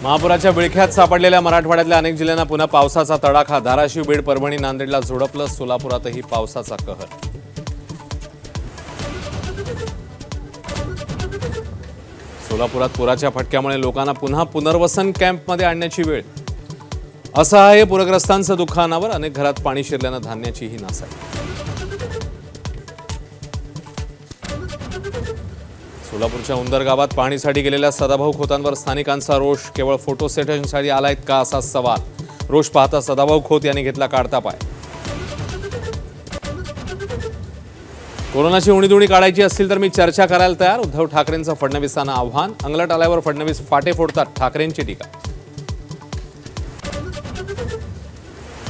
महापुराच्या विळख्यात सापडलेल्या मराठवाड्यातल्या अनेक जिल्ह्यांना पुन्हा पावसाचा तडाखा। धाराशिव, बीड, परभणी, नांदेडला झोडपलं। सोलापुरातही पावसाचा कहर। सोलापुरात पुराच्या फटक्यामुळे लोकांना पुन्हा पुनर्वसन कॅम्पमध्ये आणण्याची वेळ। असहाय्य पूरग्रस्तांचं दुःख अनावर। अनेक घरात पाणी शिरल्यानं धान्याचीही नासाडी। सोलापूरच्या उंदर गावात पाणीसाठी गेलेल्या सदाभाऊ खोतांवर स्थानिकांचा रोष। केवळ फोटो सेशनसाठी आलायत का असा सवाल। रोष पाहता सदाभाऊ खोत यांनी घेतला काढता पाय। कोरोनाची उणीधुणी काढायची असतील तर मी चर्चा करायला तयार। उद्धव ठाकरेंचं फडणवीसांना आव्हान। अंगलट आल्यावर फडणवीस फाटे फोडतात, ठाकरेंची टीका।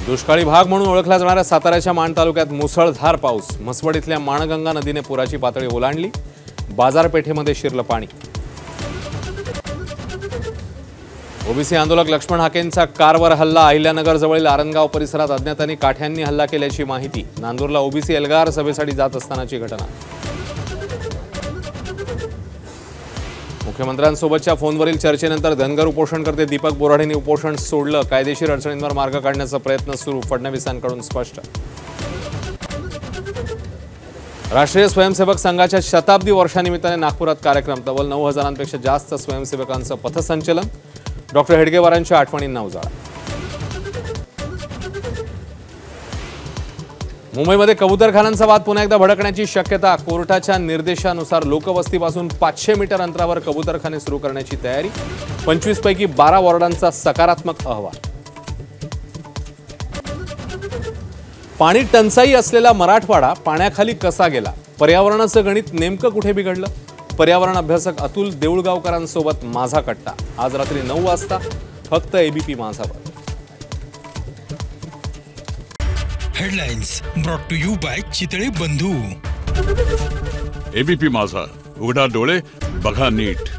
दुष्काळी भाग म्हणून ओळखला जाणाऱ्या साताऱ्याच्या माण तालुक्यात मुसळधार पाऊस। म्हसवड इथल्या माणगंगा नदीने पुराची पातळी ओलांडली। बाजारपेठेमध्ये शिरलं पाणी। ओबीसी आंदोलक लक्ष्मण हाकेंचा कारवर हल्ला। अहिल्यानगर जवळील आरंगाव परिसरात अज्ञातांनी काठ्यांनी हल्ला केल्याची माहिती। नांदूरला ओबीसी एल्गार सभेसाठी जात असतानाची घटना। मुख्यमंत्र्यांसोबतच्या फोनवरील चर्चेनंतर धनगर उपोषणकर्ते दीपक बोराडेंनी उपोषण सोडलं। कायदेशीर अडचणींवर मार्ग काढण्याचा प्रयत्न सुरू। फडणवीसांकडून स्पष्ट। राष्ट्रीय स्वयंसेवक संघाच्या शताब्दी वर्षानिमित्ताने नागपुरात कार्यक्रम। तब्बल 9,000पेक्षा जास्त स्वयंसेवकांचं पथसंचलन। डॉक्टर हेडगेवारांच्या आठवणींना उजाळा। मुंबईमध्ये कबूतरखान्यांचा वाद पुन्हा एकदा भडकण्याची शक्यता। कोर्टाच्या निर्देशानुसार लोकवस्तीपासून 500 मीटर अंतरावर कबूतरखाने सुरू करण्याची तयारी। 25 पैकी 12 वॉर्डांचा सकारात्मक अहवाल। पाणी टंचाई असलेला मराठवाडा पाण्याखाली कसा गेला? पर्यावरणाचं गणित नेमकं कुठे बिघडलं? पर्यावरण अभ्यासक अतुल देऊळगावकरांसोबत माझा कट्टा। आज रात्री 9 वाजता फक्त एबीपी माझावर। Headlines brought to you by Chitale Bandhu. ABP माझा, उघडा डोळे बघा नीट।